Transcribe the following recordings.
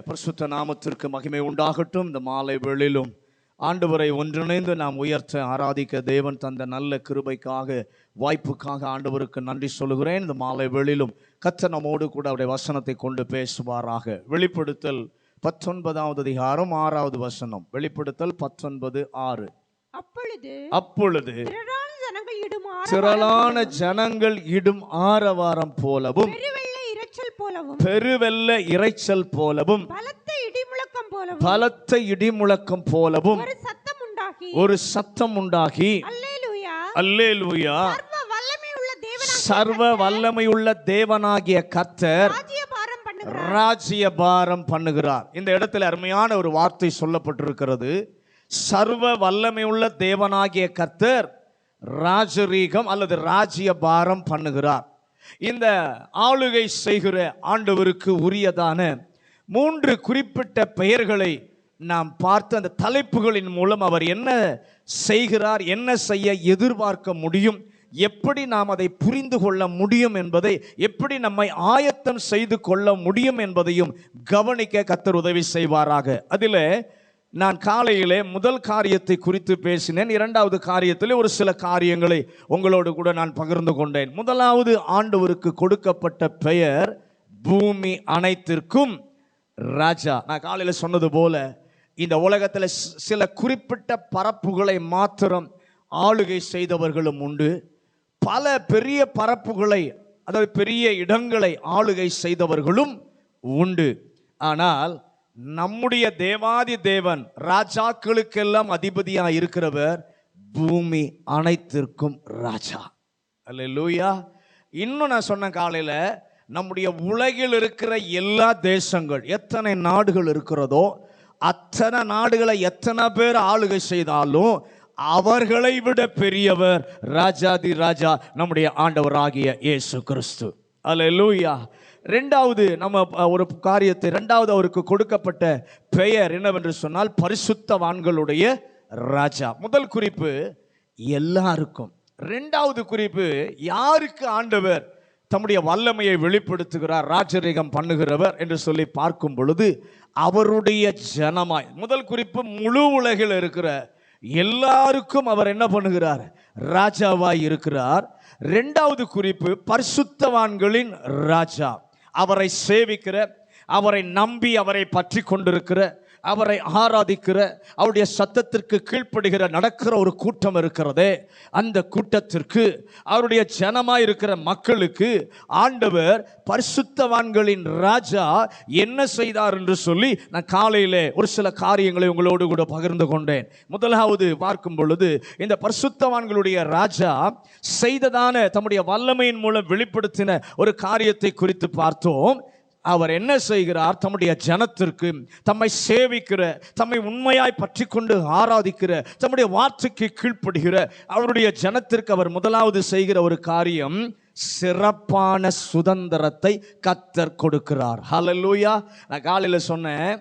பரிசுத்த நாமத்திற்கு மகிமை உண்டாகட்டும். இந்த மாலை வேளையிலும் ஆண்டவரை ஒன்றிணைந்து நாம் உயர்த்த ஆராதிக்க தேவன் தந்த நல்ல கிருபைக்காக, வாய்ப்புக்காக ஆண்டவருக்கு நன்றி சொல்லுகிறேன். இந்த மாலை வேளையிலும் கர்த்தர் நம்மோடு கூட அவருடைய வசனத்தை கொண்டு பேசுவாராக. வெளிப்படுத்தல் 19வது அதிகாரம் 6வது வசனம். வெளிப்படுத்தல் 19:6. அப்பொழுது திரளான ஜனங்கள் இடும் ஆரவாரம் போலவும் பெருவெள்ள இரைச்சல் போலவும் பலத்த இடிமுழக்கம் போலவும் ஒரு சத்தம் உண்டாகி அல்லேலூயா சர்வ வல்லமையுள்ள தேவனாகிய கர்த்தர் ராஜ்யபாரம் பண்ணுகிறார். இந்த இடத்துல அருமையான ஒரு வார்த்தை சொல்லப்பட்டிருக்கிறது. சர்வ வல்லமையுள்ள தேவனாகிய கர்த்தர் ராஜரீகம் அல்லது ராஜ்யபாரம் பண்ணுகிறார். இந்த ஆளுகை செய்கிற ஆண்டவருக்கு உரியதான 3 குறிப்பிட்ட பெயர்களை நாம் பார்த்து அந்த தலைப்புகளின் மூலம் அவர் என்ன செய்கிறார், என்ன செய்ய எதிர்பார்க்க முடியும், எப்படி நாம் அதை புரிந்து கொள்ள முடியும் என்பதை, எப்படி நம்மை ஆயத்தம் செய்து கொள்ள முடியும் என்பதையும் கவனிக்க கர்த்தர் உதவி செய்வாராக. அதில் நான் காலையிலே முதல் காரியத்தை குறித்து பேசினேன். 2வது காரியத்தில் ஒரு சில காரியங்களை உங்களோடு கூட நான் பகிர்ந்து கொண்டேன். முதலாவது, ஆண்டவருக்கு கொடுக்கப்பட்ட பெயர் பூமி அனைத்திற்கும் ராஜா. நான் காலையில் சொன்னது போல இந்த உலகத்தில் சில குறிப்பிட்ட பரப்புகளை மாத்திரம் ஆளுகை செய்தவர்களும் உண்டு. பல பெரிய பரப்புகளை, அதாவது பெரிய இடங்களை ஆளுகை செய்தவர்களும் உண்டு. ஆனால் நம்முடைய தேவாதி தேவன் ராஜாக்களுக்கெல்லாம் அதிபதியாக இருக்கிறவர் பூமி அனைத்திற்கும் ராஜா. அல்லேலூயா. இன்னும் நான் சொன்ன காலையில், நம்முடைய உலகில் இருக்கிற எல்லா தேசங்கள், எத்தனை நாடுகள் இருக்கிறதோ அத்தனை நாடுகளை எத்தனை பேர் ஆளுகை செய்தாலும் அவர்களை விட பெரியவர் ராஜாதி ராஜா நம்முடைய ஆண்டவராகிய இயேசு கிறிஸ்து. அல்லேலூயா. 2வது நம்ம ஒரு காரியத்தை, 2வது அவருக்கு கொடுக்கப்பட்ட பெயர் என்னவென்று சொன்னால் பரிசுத்தவான்களுடைய ராஜா. முதல் குறிப்பு எல்லாருக்கும். 2வது குறிப்பு யாருக்கு ஆண்டவர் தம்முடைய வல்லமையை வெளிப்படுத்துகிறார், ராஜரீகம் பண்ணுகிறவர் என்று சொல்லி பார்க்கும் பொழுது அவருடைய ஜனமாய். முதல் குறிப்பு முழு உலகில் இருக்கிற எல்லாருக்கும் அவர் என்ன பண்ணுகிறார், ராஜாவாய் இருக்கிறார். 2வது குறிப்பு பரிசுத்தவான்களின் ராஜா. அவரை சேவிக்கிற, அவரை நம்பி அவரை பற்றி கொண்டிருக்கிற, அவரை ஆராதிக்கிற, அவருடைய சத்தத்திற்கு கீழ்ப்படுகிற நடக்கிற ஒரு கூட்டம் இருக்கிறதே, அந்த கூட்டத்திற்கு, அவருடைய ஜனமாய் இருக்கிற மக்களுக்கு ஆண்டவர் பரிசுத்தவான்களின் ராஜா என்ன செய்தார் என்று சொல்லி நான் காலையிலே ஒரு சில காரியங்களை உங்களோடு கூட பகிர்ந்து கொண்டேன். முதலாவது பார்க்கும் பொழுது இந்த பரிசுத்தவான்களுடைய ராஜா செய்ததான தம்முடைய வல்லமையின் மூலம் வெளிப்படுத்தின ஒரு காரியத்தை குறித்து பார்த்தோம். அவர் என்ன செய்கிறார், தம்முடைய ஜனத்திற்கு, தம்மை சேவிக்கிற, தம்மை உண்மையாய் பற்றி கொண்டு ஆராதிக்கிற, தம்முடைய வார்த்தைக்கு கீழ்ப்படுகிற அவருடைய ஜனத்திற்கு அவர் முதலாவது செய்கிற ஒரு காரியம், சிறப்பான சுதந்திரத்தை கர்த்தர் கொடுக்கிறார். ஹல்லேலூயா. நான் காலையில் சொன்னேன்,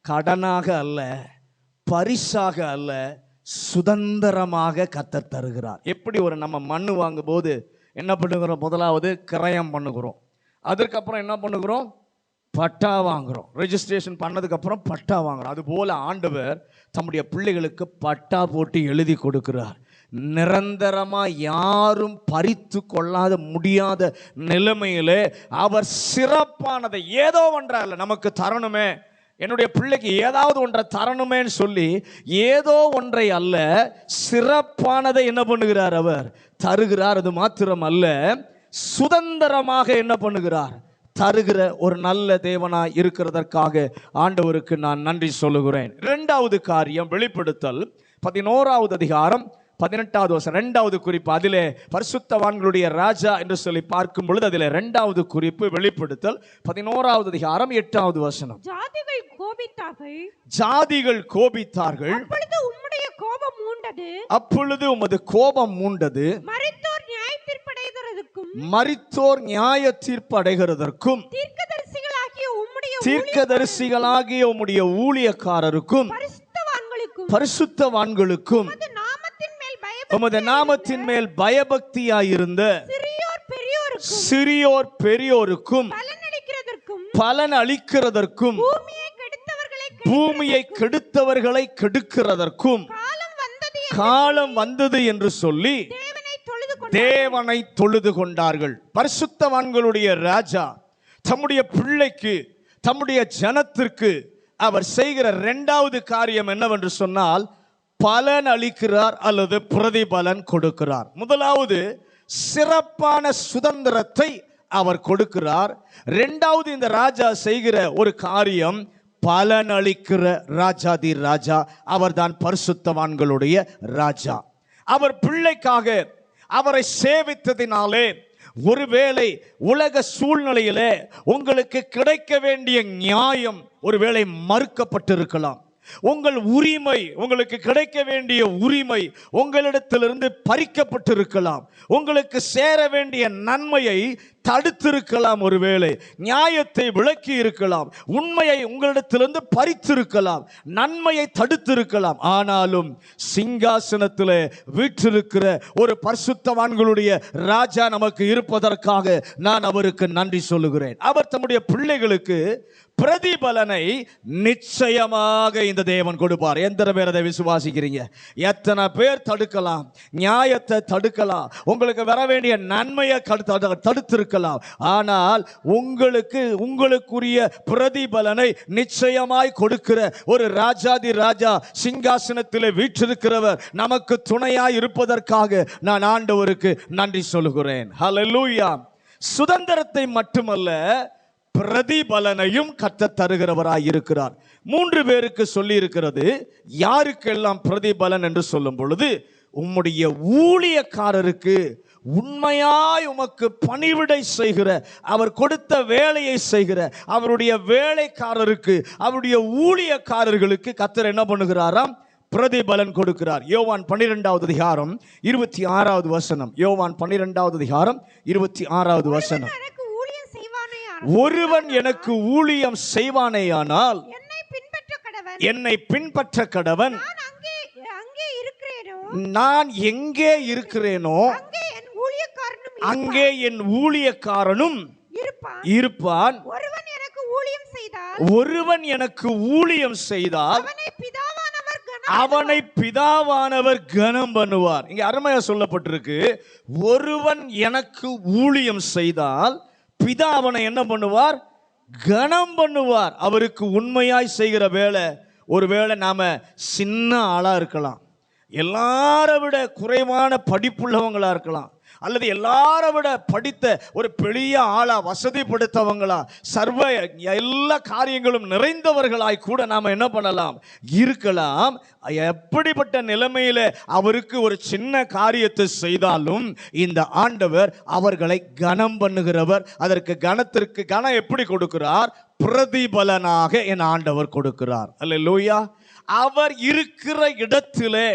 கடனாக அல்ல, பரிசாக அல்ல, சுதந்திரமாக கர்த்தர் தருகிறார். எப்படி ஒரு நம்ம மண்ணு வாங்கும் போது என்ன பண்ணுகிறோம், முதலாவது கிரயம் பண்ணுகிறோம், அதற்கப்புறம் என்ன பண்ணுகிறோம், பட்டா வாங்குகிறோம், ரெஜிஸ்ட்ரேஷன் பண்ணதுக்கப்புறம் பட்டா வாங்குகிறோம். அதுபோல் ஆண்டவர் தம்முடைய பிள்ளைகளுக்கு பட்டா போட்டு எழுதி கொடுக்கிறார். நிரந்தரமாக யாரும் பறித்து கொள்ளாத முடியாத நிலைமையிலே அவர் சிறப்பானதை ஏதோ ஒன்றால் நமக்கு தரணுமே, என்னுடைய பிள்ளைக்கு ஏதாவது ஒன்றை தரணுமேன்னு சொல்லி ஏதோ ஒன்றை அல்ல, சிறப்பானதை என்ன பண்ணுகிறார், அவர் தருகிறார். அது மாத்திரம் அல்ல, சுதந்திரமாக என்ன பண்ணுகிறார், தருகிற ஒரு நல்ல தேவனாய் இருக்கிறதற்காக ஆண்டவருக்கு நான் நன்றி சொல்லுகிறேன். 2வது காரியம், வெளிப்படுத்தல் 11வது அதிகாரம் 18வது வசனம். 2வது குறிப்பு, அதிலே பரிசுத்தவான்களுடைய ராஜா என்று சொல்லி பார்க்கும் பொழுது அதிலே 2வது குறிப்பு வெளிப்படுத்தல் 11வது அதிகாரம் 8வது வசனம். ஜாதிகள் கோபித்தார்கள், அப்பொழுது உமது கோபம் மூண்டது, மரித்தோர் நியாய தீர்ப்பு அடைகிறதற்கும் தீர்க்கதரிசிகளாகிய உம்முடைய ஊழியக்காரருக்கும் பரிசுத்தவான்களுக்கும் உமது நாமத்தின் மேல் பயபக்தியாயிருந்த சிறியோர் பெரியோருக்கும் பலன் அளிக்கிறதற்கும் பூமியை கெடுத்தவர்களை கெடுக்கிறதற்கும் காலம் வந்தது என்று சொல்லி தேவனை தொழுது கொண்டார்கள். பரிசுத்தவான்களுடைய ராஜா தம்முடைய பிள்ளைக்கு, தம்முடைய ஜனத்திற்கு அவர் செய்கிற இரண்டாவது காரியம் என்னவென்று சொன்னால், பலன் அளிக்கிறார் அல்லது பிரதிபலன் கொடுக்கிறார். முதலாவது சிறப்பான சுதந்திரத்தை அவர் கொடுக்கிறார். இரண்டாவது இந்த ராஜா செய்கிற ஒரு காரியம் பலன் அளிக்கிற ராஜாதி ராஜா. அவர்தான் பரிசுத்தவான்களுடைய ராஜா. அவர் பிள்ளைக்காக அவரை சேவித்ததினாலே ஒருவேளை உலக சூழ்நிலையிலே உங்களுக்கு கிடைக்க வேண்டிய நியாயம் ஒருவேளை மறுக்கப்பட்டிருக்கலாம். உங்கள் உரிமை, உங்களுக்கு கிடைக்க வேண்டிய உரிமை உங்களிடத்திலிருந்து பறிக்கப்பட்டிருக்கலாம். உங்களுக்கு சேர வேண்டிய நன்மையை தடுத்திருக்கலாம். ஒருவேளை நியாயத்தை விளக்கி இருக்கலாம், உண்மையை உங்களிடத்திலிருந்து பறித்திருக்கலாம், நன்மையை தடுத்திருக்கலாம். ஆனாலும் சிங்காசனத்தில் வீற்றிருக்கிற ஒரு பரிசுத்தவான்களுடைய ராஜா நமக்கு இருப்பதற்காக நான் அவருக்கு நன்றி சொல்லுகிறேன். அவர் தம்முடைய பிள்ளைகளுக்கு பிரதிபலனை நிச்சயமாக இந்த தேவன் கொடுப்பார். எத்தனை பேர் அதை விசுவாசிக்கிறீங்க? எத்தனை பேர் தடுக்கலாம், நியாயத்தை தடுக்கலாம், உங்களுக்கு வர வேண்டிய நன்மையை தடுத்திருக்கலாம். ஆனால் உங்களுக்குரிய பிரதிபலனை நிச்சயமாய் கொடுக்கிற ஒரு ராஜாதி ராஜா சிங்காசனத்தில் வீற்றிருக்கிறவர் நமக்கு துணையாய் இருப்பதற்காக நான் ஆண்டவருக்கு நன்றி சொல்லுகிறேன். ஹல்லேலூயா. சுதந்திரத்தை மட்டுமல்ல, பிரதிபலனையும் கர்த்தர் தருகிறவராய் இருக்கிறார். 3 பேருக்கு சொல்லி இருக்கிறது. யாருக்கெல்லாம் பிரதிபலன் என்று சொல்லும் பொழுது, உம்முடைய ஊழியக்காரருக்கு, உண்மையாய் உமக்கு பணிவிடை செய்கிற, அவர் கொடுத்த வேலையை செய்கிற அவருடைய வேலைக்காரருக்கு, அவருடைய ஊழியக்காரர்களுக்கு கர்த்தர் என்ன பண்ணுகிறாராம்? பிரதிபலன் கொடுக்கிறார். யோவான் 12வது அதிகாரம் 26வது வசனம். யோவான் 12வது அதிகாரம் 26வது வசனம். ஒருவன் எனக்கு ஊழியம் செய்வானேயானால் என்னை பின்பற்ற கடவன். நான் எங்கே இருக்கிறேனோ அங்கே என் ஊழியக்காரனும் இருப்பான். ஒருவன் எனக்கு ஊழியம் செய்தால் அவனை பிதாவானவர் கனம் பண்ணுவார். இங்க அருமையா சொல்லப்பட்டிருக்கு, ஒருவன் எனக்கு ஊழியம் செய்தால் பிதா அவனை என்ன பண்ணுவார்? கனம் பண்ணுவார். அவருக்கு உண்மையாய் செய்கிற வேலை. ஒருவேளை நாம சின்ன ஆளா இருக்கலாம், எல்லாரை விட குறைவான படிப்புள்ளவங்களா இருக்கலாம், அல்லது எல்லாரை விட படித்த ஒரு பெரிய ஆளா, வசதி படுத்தவங்களா, சர்வ எல்லா காரியங்களும் நிறைந்தவர்களாய் கூட நாம என்ன பண்ணலாம்? இருக்கலாம். எப்படிப்பட்ட நிலைமையில அவருக்கு ஒரு சின்ன காரியத்தை செய்தாலும் இந்த ஆண்டவர் அவர்களை கனம் பண்ணுகிறவர். அதற்கு கனத்திற்கு கனம் எப்படி கொடுக்கிறார்? பிரதிபலனாக என் ஆண்டவர் கொடுக்கிறார். அல்லேலூயா. அவர் இருக்கிற இடத்திலே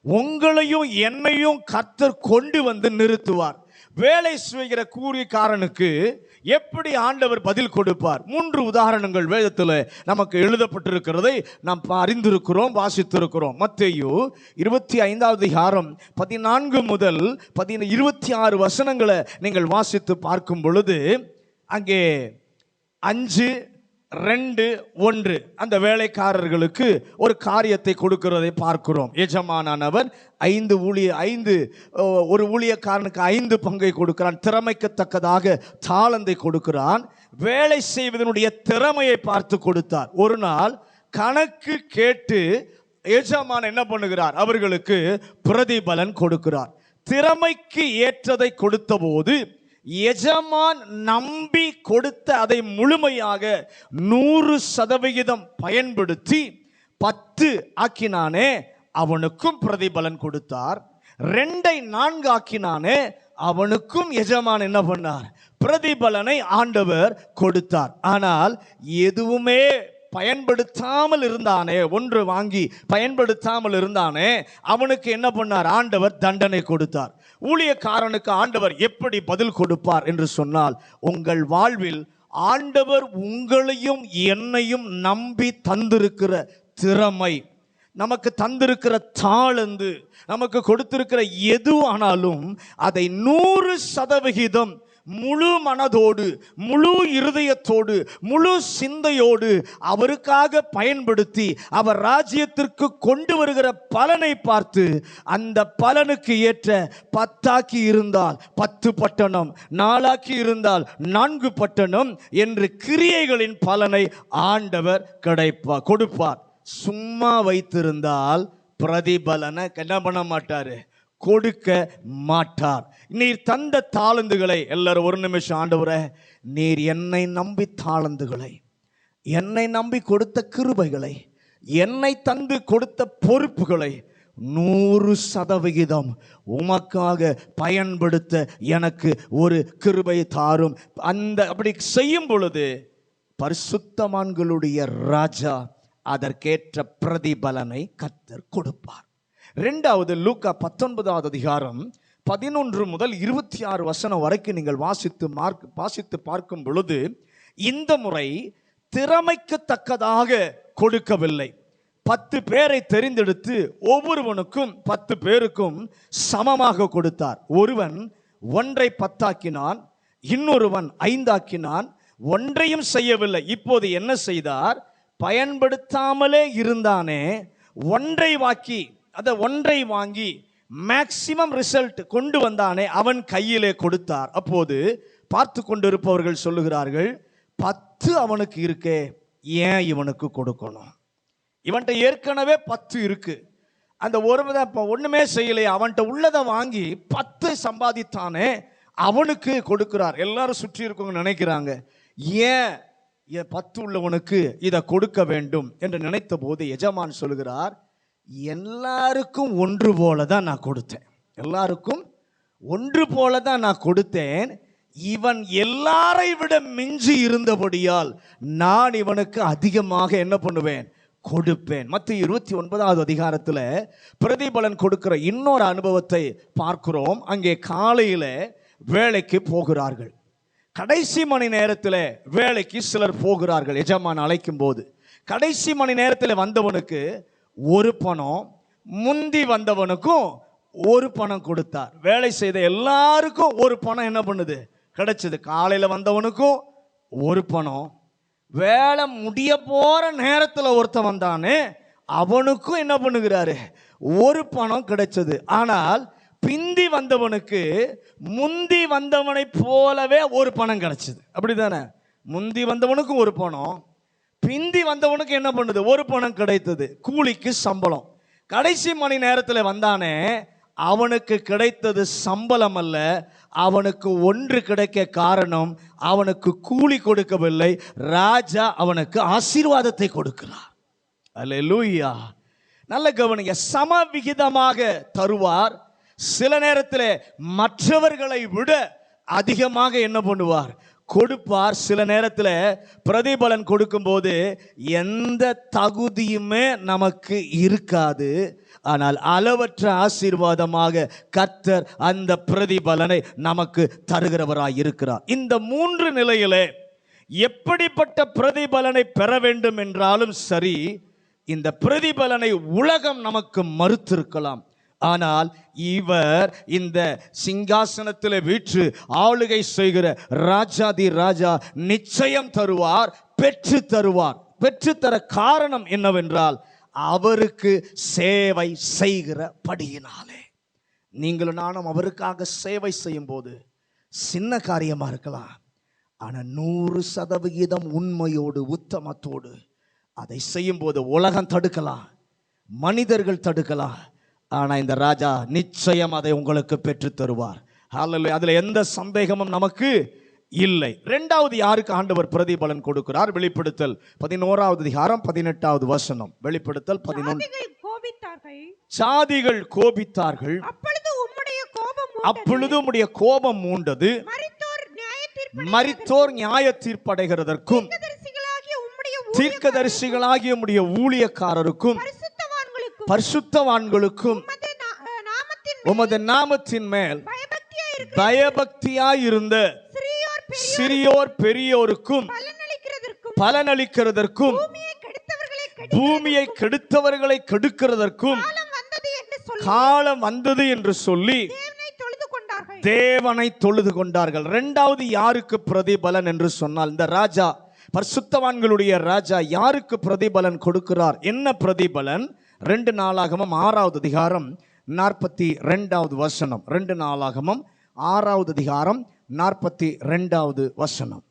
உங்களையும் என்னையும் கர்த்தர் கொண்டு வந்து நிறுத்துவார். வேலை செய்கிற கூலிக்காரனுக்கு எப்படி ஆண்டவர் பதில் கொடுப்பார்? 3 உதாரணங்கள் வேதத்தில் நமக்கு எழுதப்பட்டிருக்கிறதை நாம் அறிந்திருக்கிறோம், வாசித்திருக்கிறோம். மத்தேயு 25வது அதிகாரம் 14 முதல் 26 வசனங்களை நீங்கள் வாசித்து பார்க்கும் பொழுது அங்கே 5, 2, 1 அந்த வேலைக்காரர்களுக்கு ஒரு காரியத்தை கொடுக்கிறதை பார்க்கிறோம். எஜமானவர் 5 ஒரு ஊழியக்காரனுக்கு 5 பங்கை கொடுக்கிறான். திறமைக்கு தக்கதாக தாளந்தை கொடுக்கிறான். வேலை செய்வதனுடைய திறமையை பார்த்து கொடுத்தார். ஒரு நாள் கணக்கு கேட்டு எஜமான் என்ன பண்ணுகிறார்? அவர்களுக்கு பிரதிபலன் கொடுக்கிறார். திறமைக்கு ஏற்றதை கொடுத்த போது எஜமான் நம்பி கொடுத்த அதை முழுமையாக 100% பயன்படுத்தி 10 ஆக்கினானே, அவனுக்கும் பிரதிபலன் கொடுத்தார். 2ஐ 4 ஆக்கினானே, அவனுக்கும் எஜமான் என்ன பண்ணார்? பிரதிபலனை ஆண்டவர் கொடுத்தார். ஆனால் எதுவுமே பயன்படுத்தாமல் இருந்தானே, ஒன்று வாங்கி பயன்படுத்தாமல் இருந்தானே, அவனுக்கு என்ன பண்ணார்? ஆண்டவர் தண்டனை கொடுத்தார். ஊழியக்காரனுக்கு ஆண்டவர் எப்படி பதில் கொடுப்பார் என்று சொன்னால், உங்கள் வாழ்வில் ஆண்டவர் உங்களையும் என்னையும் நம்பி தந்திருக்கிற திறமை, நமக்கு தந்திருக்கிற தாளந்து, நமக்கு கொடுத்திருக்கிற எதுவானாலும் அதை 100% முழு மனதோடு, முழு இருதயத்தோடு, முழு சிந்தையோடு அவருக்காக பயன்படுத்தி அவர் ராஜ்யத்திற்கு கொண்டு வருகிற பலனை பார்த்து அந்த பலனுக்கு ஏற்ற 10 இருந்தால் 10 பட்டணம், 4 இருந்தால் 4 பட்டணம் என்று கிரியைகளின் பலனை ஆண்டவர் கொடுப்பார். சும்மா வைத்திருந்தால் பிரதிபலனை என்ன பண்ண மாட்டாரு, கொடுக்க மாட்டார். நீர் தந்த தாளந்துகளை எல்லாரும் ஒரு நிமிஷம், ஆண்டவரே நீர் என்னை நம்பி தாளந்துகளை, என்னை நம்பி கொடுத்த கிருபைகளை, என்னை தந்து கொடுத்த பொறுப்புகளை 100% உமக்காக பயன்படுத்த எனக்கு ஒரு கிருபை தாரும். அப்படி செய்யும் பொழுது பரிசுத்தவான்களுடைய ராஜா அதற்கேற்ற பிரதிபலனை கர்த்தர் கொடுப்பார். 2வது லூக்கா 19வது அதிகாரம் 11 முதல் 26 வசனம் வரைக்கும் நீங்கள் வாசித்து பார்க்கும் பொழுது இந்த முறை திறமைக்கு தக்கதாக கொடுக்கவில்லை. 10 பேரை தெரிந்தெடுத்து ஒவ்வொருவனுக்கும் 10 பேருக்கும் சமமாக கொடுத்தார். ஒருவன் 1 10 ஆக்கினான், இன்னொருவன் 5 ஆக்கினான், ஒன்றையும் செய்யவில்லை. இப்போது என்ன செய்தார், பயன்படுத்தாமலே இருந்தானே ஒன்றை வாங்கி மேக்சிமம் ரிசல்ட் கொண்டு வந்தானே அவன் கையிலே கொடுத்தார். அப்போது பார்த்து கொண்டிருப்பவர்கள் சொல்லுகிறார்கள், 10 அவனுக்கு இருக்கே, ஏன் இவனுக்கு கொடுக்கணும்? இவன்கிட்ட ஏற்கனவே 10 இருக்கு, அந்த ஒண்ணுமே செய்யலையே, அவன்கிட்ட உள்ளதை வாங்கி 10 சம்பாதித்தானே அவனுக்கு கொடுக்கிறார். எல்லாரும் சுற்றி இருக்கவங்க நினைக்கிறாங்க, ஏன் 10 உள்ளவனுக்கு இதை கொடுக்க வேண்டும் என்று நினைத்த போது எஜமான் சொல்கிறார், எல்லாருக்கும் ஒன்று போல தான் நான் கொடுத்தேன், எல்லாருக்கும் ஒன்று போல தான் நான் கொடுத்தேன். இவன் எல்லாரை விட மிஞ்சி இருந்தபடியால் நான் இவனுக்கு அதிகமாக என்ன பண்ணுவேன், கொடுப்பேன். மத்திய 29வது அதிகாரத்தில் பிரதிபலன் கொடுக்கிற இன்னொரு அனுபவத்தை பார்க்கிறோம். அங்கே காலையில் வேலைக்கு போகிறார்கள். கடைசி மணி நேரத்தில் வேலைக்கு சிலர் போகிறார்கள். எஜமான் அழைக்கும் போது கடைசி மணி நேரத்தில் வந்தவனுக்கு ஒரு பணம், முந்தி வந்தவனுக்கும் ஒரு பணம் கொடுத்தார். வேலை செய்த எல்லாருக்கும் ஒரு பணம் என்ன பண்ணுது, கிடைச்சது. காலையில் வந்தவனுக்கும் ஒரு பணம், வேலை முடிய போற நேரத்தில் ஒருத்தன் வந்தானே அவனுக்கும் என்ன பண்ணுகிறாரு, ஒரு பணம் கிடைச்சது. ஆனால் பிந்தி வந்தவனுக்கு முந்தி வந்தவனை போலவே ஒரு பணம் கிடைச்சது. அப்படிதானே? முந்தி வந்தவனுக்கு ஒரு பணம், பிந்தி வந்தவனுக்கு என்ன பண்ணுது, ஒரு பணம் கிடைத்தது. கூலிக்கு சம்பளம். கடைசி மணி நேரத்தில் வந்தானே அவனுக்கு கிடைத்தது சம்பளம் அல்ல, அவனுக்கு ஒன்று கிடைக்க காரணம் அவனுக்கு கூலி கொடுக்கவில்லை, ராஜா அவனுக்கு ஆசீர்வாதத்தை கொடுக்கிறார். அல்லேலூயா. நல்ல கவனிங்க, சமவிகிதமாக தருவார். சில நேரத்தில் மற்றவர்களை விட அதிகமாக என்ன பண்ணுவார், கொடுப்பார். சில நேரத்தில் பிரதிபலன் கொடுக்கும்போது எந்த தகுதியுமே நமக்கு இருக்காது, ஆனால் அளவற்ற ஆசீர்வாதமாக கர்த்தர் அந்த பிரதிபலனை நமக்கு தருகிறவராய் இருக்கிறார். இந்த 3 நிலையிலே எப்படிப்பட்ட பிரதிபலனை பெற வேண்டும் என்றாலும் சரி, இந்த பிரதிபலனை உலகம் நமக்கு மறுத்திருக்கலாம், ஆனால் இவர் இந்த சிங்காசனத்தில் வீற்று ஆளுகை செய்கிற ராஜாதி ராஜா நிச்சயம் தருவார், பெற்று தருவார். பெற்றுத்தர காரணம் என்னவென்றால் அவருக்கு சேவை செய்கிறபடியினாலே. நீங்களும் நானும் அவருக்காக சேவை செய்யும் போது சின்ன காரியமா இருக்கலாம், ஆனால் 100% உண்மையோடு உத்தமத்தோடு அதை செய்யும் போது உலகம் தடுக்கலாம், மனிதர்கள் தடுக்கலாம், ஆனால் இந்த ராஜா நிச்சயம் அதை உங்களுக்கு பெற்று தருவார். அதில் எந்த சந்தேகமும் நமக்கு இல்லை. 2வது யாருக்கு ஆண்டவர் பிரதிபலன் கொடுக்கிறார்? வெளிப்படுத்தல் 11வது அதிகாரம் 18வது வசனம். வெளிப்படுத்தல் 11. சாதிகள் கோபித்தார்கள், அப்பொழுது உம்முடைய கோபம் மூண்டது, மரித்தோர் நியாய தீர்ப்படைகிறதற்கும் தீர்க்கதரிசிகளாகிய உம்முடைய ஊழியக்காரருக்கும் பரிசுத்தவான்களுக்கும் உமது நாமத்தின் மேல் பயபக்தியாயிருந்த சிறியோர் பெரியோருக்கும் பலனளிக்கிறதற்கும் பூமியை கெடுத்தவர்களை கெடுக்கிறதற்கும் காலம் வந்தது என்று சொல்லி தேவனை தொழுது கொண்டார்கள். இரண்டாவது யாருக்கு பிரதிபலன் என்று சொன்னால், இந்த ராஜா, பரிசுத்தவான்களுடைய ராஜா யாருக்கு பிரதிபலன் கொடுக்கிறார்? என்ன பிரதிபலன்? 2 நாளாகமம் 6வது அதிகாரம் 42வது வசனம். 2 நாளாகமம் 6வது அதிகாரம் 42வது வசனம்.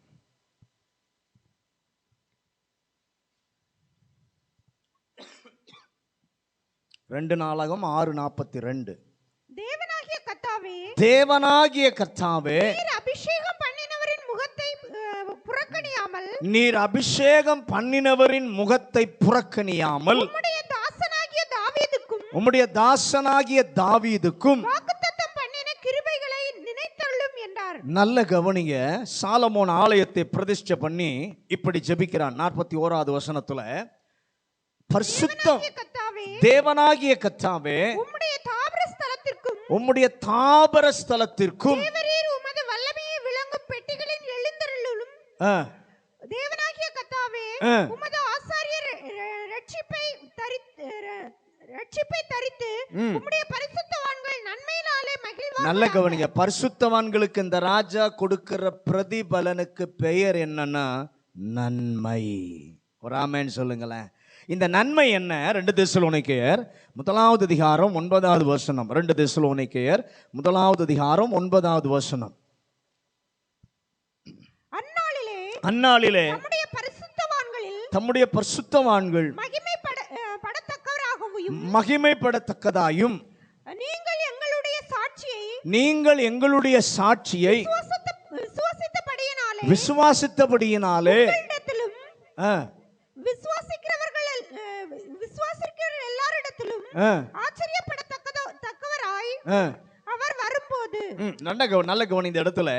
ரெண்டு நாளாகமம் 6:42. தேவனாகிய கர்த்தாவே, நீர் அபிஷேகம் பண்ணினவரின் முகத்தை புறக்கணியாமல் உம்முடைய தாசனாகிய தாவீதுக்கும் நல்ல கவனிங்க. சாலமோன் ஆலயத்தை பிரதிஷ்டை பண்ணி இப்படி ஜெபிக்கிறான். 41வது வசனத்துல, பரிசுத்தம் தேவனாகிய கர்த்தாவே, உம்முடைய தாபர ஸ்தலத்திற்கும் தேவனாகிய கர்த்தாவே, உமது ஆசாரியர் ரட்சிப்பை தரித்து உம்முடைய பரிசுத்தவான்கள் நன்மையினாலே மகிழ்வார்கள். நல்ல கவனிங்க. பரிசுத்தவான்களுக்கு இந்த ராஜா கொடுக்கிற பிரதிபலனுக்கு பெயர் என்னன்னா நன்மை. ஒரு ஆமென் சொல்லுங்களேன். இந்த நன்மை என்ன? 2 தெசலோனிக்கேயர் 1வது அதிகாரம் 9வது வசனம். 2 தெசலோனிக்கேயர் 1வது அதிகாரம் 9வது வசனம். அந்நாளிலே தம்முடைய பரிசுத்தவான்கள் மகிமைப்படத்தக்கதாயும் நீங்கள் எங்களுடைய சாட்சியை விசுவாசித்தபடியினாலே நல்ல கவனி. இந்த இடத்துல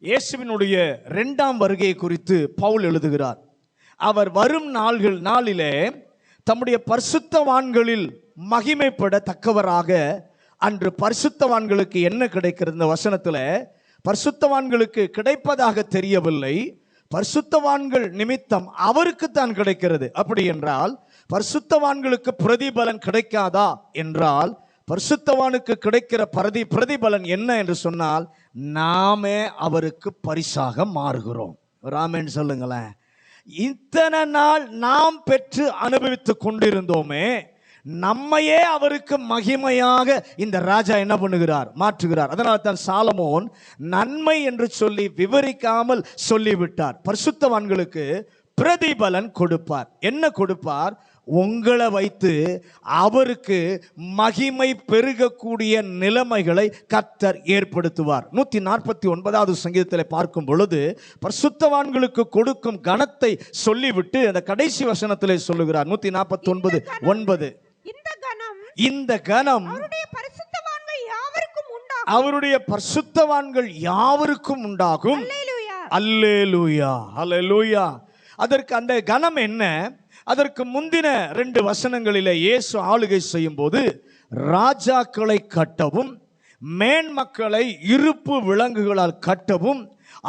இயேசுவினுடைய 2ஆம் வருகை குறித்து பவுல் எழுதுகிறார். அவர் வரும் நாளிலே தம்முடைய பரிசுத்தவான்களில் மகிமைப்படத்தக்கவராக, அன்று பரிசுத்தவான்களுக்கு என்ன கிடைக்கிறது? இந்த வசனத்துல பரிசுத்தவான்களுக்கு கிடைப்பதாக தெரியவில்லை, பரிசுத்தவான்கள் நிமித்தம் அவருக்கு தான் கிடைக்கிறது. அப்படி என்றால் பரிசுத்தவான்களுக்கு பிரதிபலன் கிடைக்காதா என்றால், பரிசுத்தவானுக்கு கிடைக்கிற பிரதிபலன் என்ன என்று சொன்னால், நாமே அவருக்கு பரிசாக மாறுகிறோம். ஆமென் சொல்லுங்களேன். இத்தனை நாள் நாம் பெற்று அனுபவித்துக் கொண்டிருந்தோமே, நம்மையே அவருக்கு மகிமையாக இந்த ராஜா என்ன பண்ணுகிறார்? மாற்றுகிறார். அதனால தான் சாலமோன் நன்மை என்று சொல்லி விவரிக்காமல் சொல்லிவிட்டார். பரிசுத்தவான்களுக்கு பிரதிபலன் கொடுப்பார். என்ன கொடுப்பார்? உங்களை வைத்து அவருக்கு மகிமை பெருகக்கூடிய நிலைமைகளை கர்த்தர் ஏற்படுத்துவார். 149வது சங்கீதத்தில் பார்க்கும் பொழுது பரிசுத்தவான்களுக்கு கொடுக்கும் கனத்தை சொல்லிவிட்டு அந்த கடைசி வசனத்திலே சொல்லுகிறார். 149:9, இந்த கனம் அவருடைய பரிசுத்தவான்கள் யாவருக்கும் உண்டாகும். அல்லேலூயா, அல்லேலூயா. அதற்கு அந்த கனம் என்ன? அதற்கு முந்தின 2 வசனங்களிலே இயேசு ஆளுகை செய்யும் போது ராஜாக்களை கட்டவும், மேன்மக்களை இருப்பு விலங்குகளால் கட்டவும்,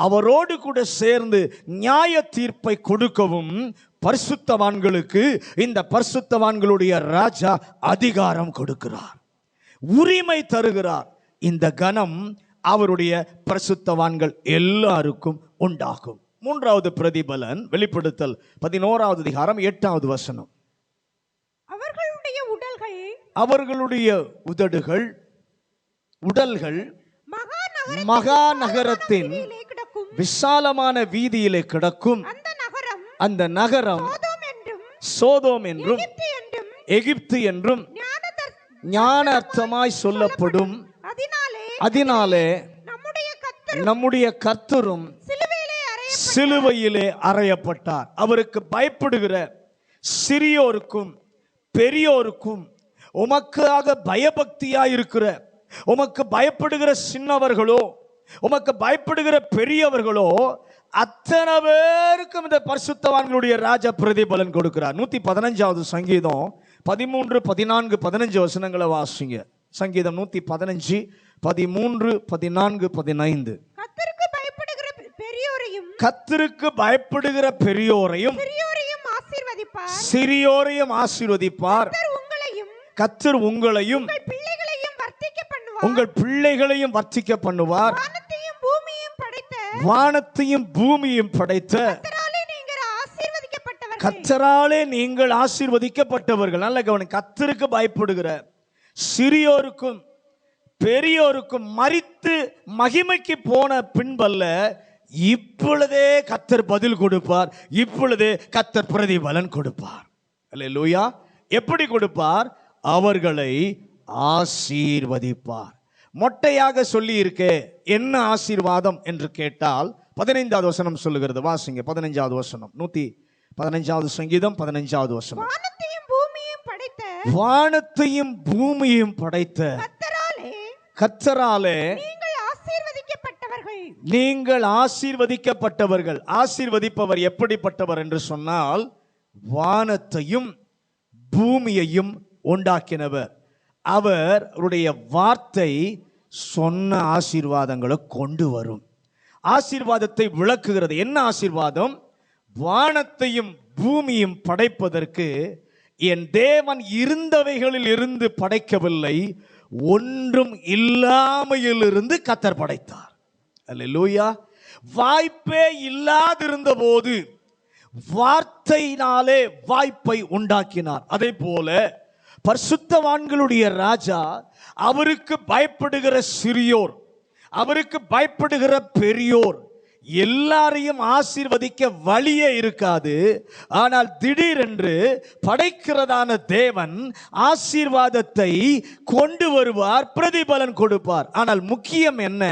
அவரோடு கூட சேர்ந்து நியாய தீர்ப்பை கொடுக்கவும் பரிசுத்தவான்களுக்கு இந்த பரிசுத்தவான்களுடைய ராஜா அதிகாரம் கொடுக்கிறார், உரிமை தருகிறார். இந்த கனம் அவருடைய பரிசுத்தவான்கள் எல்லாருக்கும் உண்டாகும். 3வது பிரதிபலன் வெளிப்படுத்தல் 11வது அதிகாரம் 8வது வசனம். அவர்களுடைய உடல்கள் மகா நகரத்தின் விசாலமான வீதியிலே கிடக்கும். அந்த நகரம் சோதோம் என்றும் எகிப்து என்றும் ஞானார்த்தமாய் சொல்லப்படும். அதனாலே நம்முடைய கர்த்தரும் சிலுவையிலே அறையப்பட்டார். அவருக்கு பயப்படுகிற சிறியோருக்கும் பெரியோருக்கும், உமக்காக பயபக்தியாய் இருக்கிற, உமக்கு பயப்படுகிற சின்னவர்களோ, உமக்கு பயப்படுகிற பெரியவர்களோ, அத்தனை பேருக்கும் இந்த பரிசுத்தவான்களுடைய ராஜா பிரதிபலன் கொடுக்கிறார். 115வது சங்கீதம் 13, 14, 15 வசனங்களை வாசிங்க. சங்கீதம் 115, 13, 14, 15. கர்த்தருக்கு பயப்படுகிற பெரியோரையும் சிறியோரையும் ஆசீர்வதிப்பார். கர்த்தர் உங்களையும் உங்கள் பிள்ளைகளையும் வர்த்திக்க பண்ணுவார். வானத்தையும் பூமியையும் படைத்த வானத்தையும் பூமியும் படைத்த கர்த்தராலே நீங்கள் ஆசீர்வதிக்கப்பட்டவர்கள். நல்ல கவனி, கர்த்தருக்கு பயப்படுகிற சிறியோருக்கும் பெரியோருக்கும் மரித்து மகிமைக்கு போன பின்பல்ல, இப்பொழுதே கர்த்தர் பதில் கொடுப்பார், இப்பொழுதே கர்த்தர் பிரதிபலன் கொடுப்பார். அல்லேலூயா. எப்படி கொடுப்பார்? அவர்களை ஆசீர்வதிப்பார். மொட்டையாக சொல்லி இருக்கே, என்ன ஆசீர்வாதம் என்று கேட்டால் 15வது வசனம் சொல்லுகிறது. வாசிங்க 15வது வசனம், 115வது சங்கீதம் 15வது வசனம். வானத்தையும் பூமியையும் படைத்த வானத்தையும் பூமியையும் படைத்த கர்த்தராலே நீங்கள் ஆசீர்வதிக்கப்பட்டவர்கள். நீங்கள் ஆசீர்வதிக்கப்பட்டவர்கள். ஆசீர்வதிப்பவர் எப்படிப்பட்டவர் என்று சொன்னால், வானத்தையும் பூமியையும் உண்டாக்கினவர். அவருடைய வார்த்தை சொன்ன ஆசீர்வாதங்களை கொண்டு வரும். ஆசீர்வாதத்தை விளக்குகிறது. என்ன ஆசீர்வாதம்? வானத்தையும் பூமியும் படைப்பதற்கு என் தேவன் இருந்தவைகளில் இருந்து படைக்கவில்லை, ஒன்றும் இல்லாமையிலிருந்து கர்த்தர் படைத்தார். அல்லேலூயா. வாய்ப்பே இல்லாதிருந்த போது வார்த்தையினாலே வாய்ப்பை உண்டாக்கினார். அதே போல பரிசுத்தவான்களுடைய ராஜா, அவருக்கு பயப்படுகிற சிறியோர், அவருக்கு பயப்படுகிற பெரியோர் எல்லாரையும் ஆசீர்வதிக்க வழியே இருக்காது. ஆனால் திடீரென்று படைக்கிறதான தேவன் ஆசீர்வாதத்தை கொண்டு வருவார், பிரதிபலன் கொடுப்பார். ஆனால் முக்கியம் என்ன?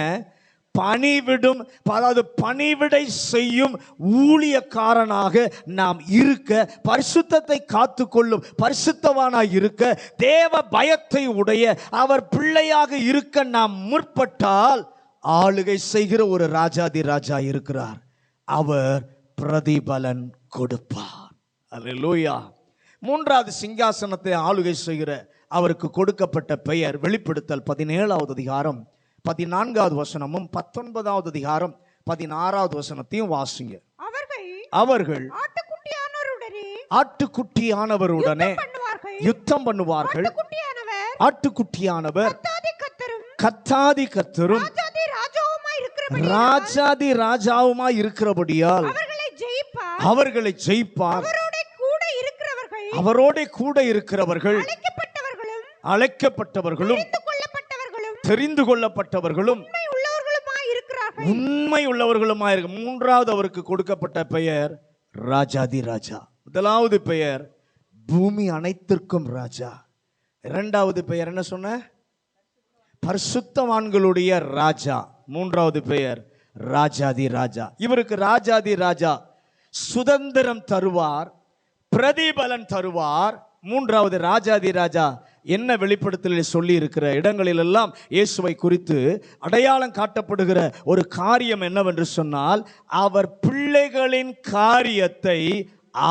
பணிவிடும், அதாவது பணிவிடை செய்யும் ஊழியக்காரனாக நாம் இருக்க, பரிசுத்தத்தை காத்துக்கொள்ளும் பரிசுத்தவானாய் இருக்க, தேவ பயத்தை உடைய அவர் பிள்ளையாக இருக்க நாம் முற்பட்டால், ஆளுகை செய்கிற ஒரு ராஜாதி ராஜா இருக்கிறார், அவர் பிரதிபலன் கொடுப்பார். அல்லேலூயா. மூன்றாவது சிங்காசனத்தை ஆளுகை செய்கிற அவருக்கு கொடுக்கப்பட்ட பெயர் வெளிப்படுத்தல் 17வது அதிகாரம் 14வது வசனமும் 19வது அதிகாரம் 16வது வசனத்தையும் வாசிங்க. அவர்கள் ஆட்டுக்குட்டியானவருடனே யுத்தம் பண்ணுவார்கள். ஆட்டுக்குட்டியானவர் கர்த்தாதி கர்த்தரும் ராஜாதி ராஜாவுமாய் இருக்கிறபடியால் அவர்களை ஜெயிப்பார். அவரோட கூட இருக்கிறவர்கள் அழைக்கப்பட்டவர்களும் தெரிந்து கொள்ளப்பட்டவர்களும் உண்மை உள்ளவர்களுமாய் இருக்கு. மூன்றாவது அவருக்கு கொடுக்கப்பட்ட பெயர் ராஜாதி ராஜா. முதலாவது பெயர் பூமி அனைத்திற்கும் ராஜா. இரண்டாவது பெயர் என்ன சொன்ன? பரிசுத்தவான்களுடைய ராஜா. மூன்றாவது பெயர் ராஜாதி ராஜா. இவருக்கு ராஜாதி ராஜா சுதந்திரம் தருவார், பிரதிபலன் தருவார். மூன்றாவது ராஜாதி ராஜா என்ன வெளிப்படுத்தலில் சொல்லி இருக்கிற இடங்களில் எல்லாம் இயேசுவை குறித்து அடையாளம் காட்டப்படுகிற ஒரு காரியம் என்னவென்று சொன்னால், அவர் பிள்ளைகளின் காரியத்தை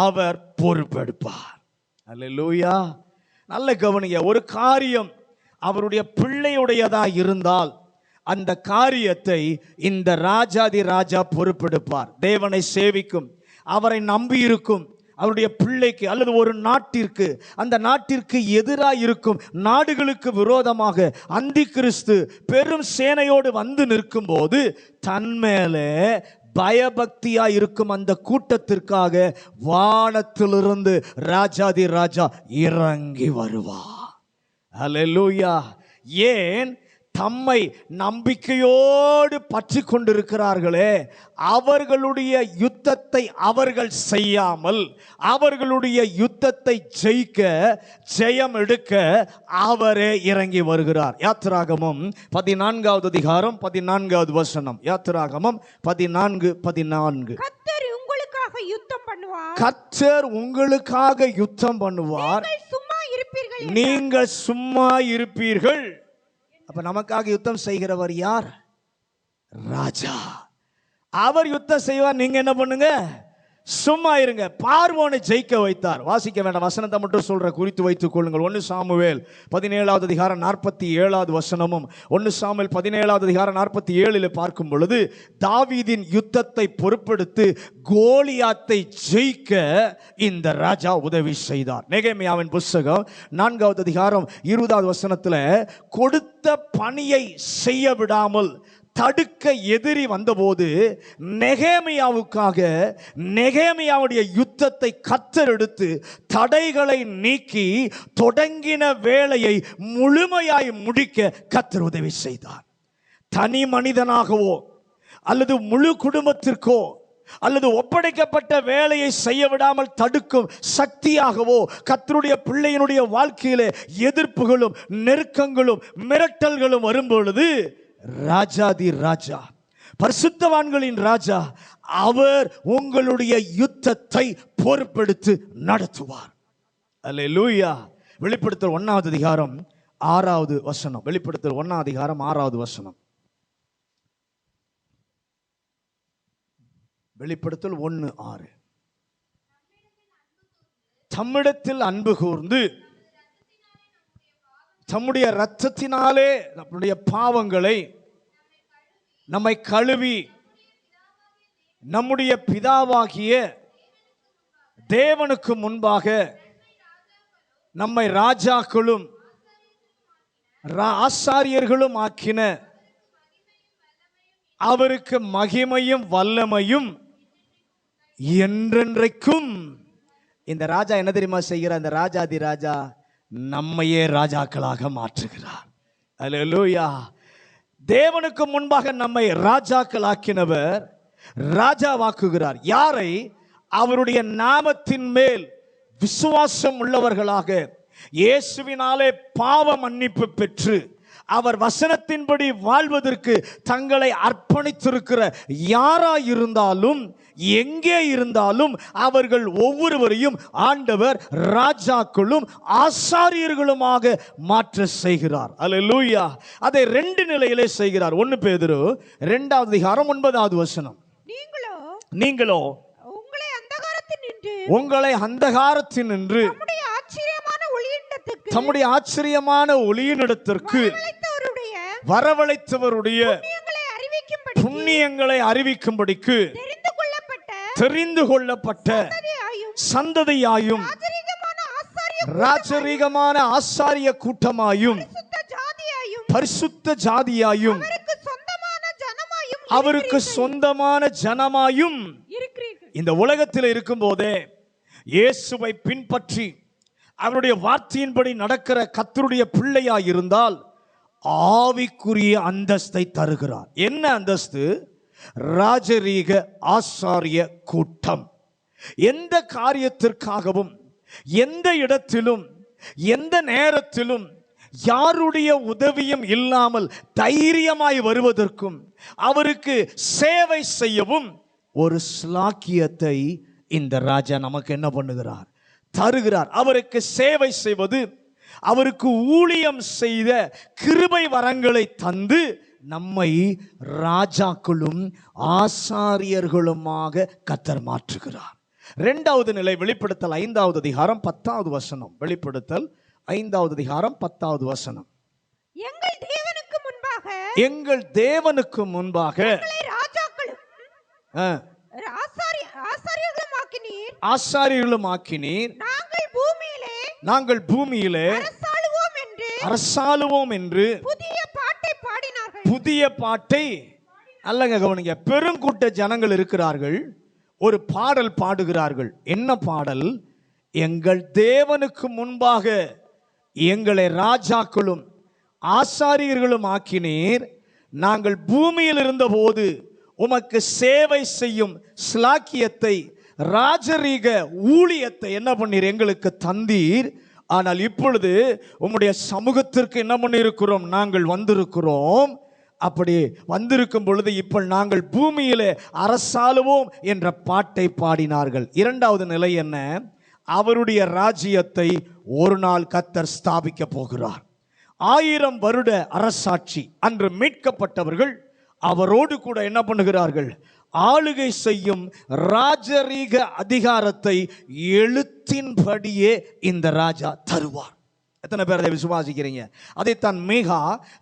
அவர் பொறுப்பெடுப்பார். அல்லேலூயா. நல்ல கவனிங்க. ஒரு காரியம் அவருடைய பிள்ளையுடையதா இருந்தால் அந்த காரியத்தை இந்த ராஜாதி ராஜா பொறுப்பெடுப்பார். தேவனை சேவிக்கும், அவரை நம்பி இருக்கும் அவருடைய பிள்ளைக்கு அல்லது ஒரு நாட்டிற்கு, அந்த நாட்டிற்கு எதிராக இருக்கும் நாடுகளுக்கு விரோதமாக அந்தி கிறிஸ்து பெரும் சேனையோடு வந்து நிற்கும் போது தன்மேலே பயபக்தியா இருக்கும் அந்த கூட்டத்திற்காக வானத்திலிருந்து ராஜாதி ராஜா இறங்கி வருவார். அல்லேலூயா. ஏன்? தம்மை நம்பிக்கையோடு பற்றி கொண்டிருக்கிறார்களே, அவர்களுடைய யுத்தத்தை அவர்கள் செய்யாமல் அவர்களுடைய யுத்தத்தை ஜெயிக்க, ஜெயம் எடுக்க அவரே இறங்கி வருகிறார். யாத்திராகமம் 14வது அதிகாரம் 14வது வசனம். யாத்திராகமம் 14:14. கர்த்தர் உங்களுக்காக யுத்தம் பண்ணுவார். கர்த்தர் உங்களுக்காக யுத்தம் பண்ணுவார், நீங்கள் சும்மா இருப்பீர்கள். அப்ப நமக்காக யுத்தம் செய்கிறவர் யார்? ராஜா. அவர் யுத்தம் செய்வார், நீங்க என்ன பண்ணுங்க? சும்மா இருங்க. பார்வோனை ஜெயிக்க வைத்தார். வாசிக்க வேண்டாம், வசனத்தை மட்டும் சொல்ற, குறித்து வைத்துக் கொள்ளுங்கள். 1 சாமுவேல் 17வது அதிகாரம் 47வது வசனமும் 1 சாமுவேல் 17வது அதிகாரம் 47 பார்க்கும் பொழுது தாவீதின் யுத்தத்தை பொறுப்பெடுத்து கோலியாத்தை ஜெயிக்க இந்த ராஜா உதவி செய்தார். நெகேமியாவின் புத்தகம் 4வது அதிகாரம் 20வது வசனத்துல கொடுத்த பணியை செய்ய விடாமல் தடுக்க எதிரி வந்தபோது நெகேமியாவுடைய யுத்தத்தை கர்த்தர் எடுத்து தடைகளை நீக்கி தொடங்கின வேலையை முழுமையாய் முடிக்க கர்த்தர் உதவி செய்தார். தனி மனிதனாகவோ அல்லது முழு குடும்பத்திற்கோ அல்லது ஒப்படைக்கப்பட்ட வேலையை செய்ய விடாமல் தடுக்கும் சக்தியாகவோ கர்த்தருடைய பிள்ளையினுடைய வாழ்க்கையிலே எதிர்ப்புகளும் நெருக்கங்களும் மிரட்டல்களும் வரும்பொழுது ராஜாதி ராஜா, பரிசுத்தவான்களின் ராஜா, அவர் உங்களுடைய யுத்தத்தை பொறுப்பெடுத்து நடத்துவார். அல்லேலூயா. வெளிப்படுத்தல் 1வது அதிகாரம் 6வது வசனம். வெளிப்படுத்தல் 1வது அதிகாரம் 6வது வசனம். வெளிப்படுத்தல் 1:6. தம்மிடத்தில் அன்பு கூர்ந்து தம்முடைய இரத்தத்தினாலே நம்முடைய பாவங்களை நம்மை கழுவி நம்முடைய பிதாவாகிய தேவனுக்கு முன்பாக நம்மை ராஜாக்களும் ஆசாரியர்களும் ஆக்கின அவருக்கு மகிமையும் வல்லமையும் என்றென்றைக்கும். இந்த ராஜா என்ன தெரியுமா செய்கிறார்? இந்த ராஜாதி ராஜா நம்மையே ராஜாக்களாக மாற்றுகிறார். அல்லேலூயா. தேவனுக்கு முன்பாக நம்மை ராஜாக்களாக்கினவர் ராஜாவாக்குகிறார். யாரை? அவருடைய நாமத்தின் மேல் விசுவாசம் உள்ளவர்களாக, இயேசுவினாலே பாவ மன்னிப்பு பெற்று அவர் வசனத்தின்படி வாழ்வதற்கு தங்களை அர்ப்பணித்திருக்கிற யாராயிருந்தாலும் எங்கே இருந்தாலும் அவர்கள் ஒவ்வொருவரையும் ஆண்டவர் ராஜாக்களும் ஆசாரியர்களுமாக மாற்ற செய்கிறார். அல்லேலூயா. அதை 2 நிலையிலே செய்கிறார். 1 பேதுரு 2வது அதிகாரம் 9வது வசனம். நீங்களோ உங்களை அந்தகாரத்தினின்று தம்முடைய ஆச்சரியமான ஒளியினிடத்திற்கு வரவழைத்தவருடைய புண்ணியங்களை அறிவிக்கும்படிக்கு தெரிந்து கொள்ளப்பட்ட சந்ததியாயும் ராஜரீகமான ஆசாரிய கூட்டமாயும் பரிசுத்த ஜாதியாயும் அவருக்கு சொந்தமான ஜனமாயும் இந்த உலகத்தில் இருக்கும் போதே இயேசுவை பின்பற்றி அவருடைய வார்த்தையின்படி நடக்கிற கர்த்தருடைய பிள்ளையாய் இருந்தால் ஆவிக்குரிய அந்தஸ்தை தருகிறார். என்ன அந்தஸ்து? ராஜரீக ஆசாரிய கூட்டம். எந்த காரியத்திற்காகவும் எந்த இடத்திலும் எந்த நேரத்திலும் யாருடைய உதவியும் இல்லாமல் தைரியமாய் வருவதற்கும் அவருக்கு சேவை செய்யவும் ஒரு ஸ்லாக்கியத்தை இந்த ராஜா நமக்கு என்ன பண்ணுகிறார்? தருகிறார். அவருக்கு சேவை செய்வது, அவருக்கு ஊழியம் செய்த கிருபை வரங்களை தந்து நம்மை ராஜாக்களும் ஆசாரியர்களுமாக கர்த்தர் மாற்றுகிறார். 2வது நிலை வெளிப்படுத்தல் 5வது அதிகாரம் 10வது வசனம். வெளிப்படுத்தல் 5வது அதிகாரம் 10வது வசனம். எங்கள் தேவனுக்கு முன்பாக ஆசாரியர்களும் ஆக்கினீர், நாங்கள் பூமியிலே அரசாளுவோம் என்று புதிய பாட்டை அல்லங்க கவனிங்க. பெருங்கூட்ட ஜனங்கள் இருக்கிறார்கள், ஒரு பாடல் பாடுகிறார்கள். என்ன பாடல்? எங்கள் தேவனுக்கு முன்பாக எங்களை ராஜாக்களும் ஆசாரியர்களும் ஆக்கினீர், நாங்கள் பூமியில் இருந்தபோது உமக்கு சேவை செய்யும் ஸ்லாக்கியத்தை ராஜரீக ஊழியத்தை என்ன பண்ணீர்? எங்களுக்கு தந்தீர். ஆனால் இப்பொழுது உம்முடைய சமூகத்திற்கு என்ன பண்ணியிருக்கிறோம்? நாங்கள் வந்திருக்கிறோம். அப்படி வந்திருக்கும் பொழுது இப்போ நாங்கள் பூமியிலே அரசாளுவோம் என்ற பாட்டை பாடினார்கள். 2வது நிலை என்ன? அவருடைய ராஜ்யத்தை ஒரு நாள் கர்த்தர் ஸ்தாபிக்க போகிறார். 1000 வருட அரசாட்சி. அன்று மீட்கப்பட்டவர்கள் அவரோடு கூட என்ன பண்ணுகிறார்கள்? ஆளுகை செய்யும் ராஜரீக அதிகாரத்தை எழுத்தின்படியே இந்த ராஜா தருவார். எத்தனை பேர் அதை விசுவாசிக்கிறீங்க? அதைத்தான் மீகா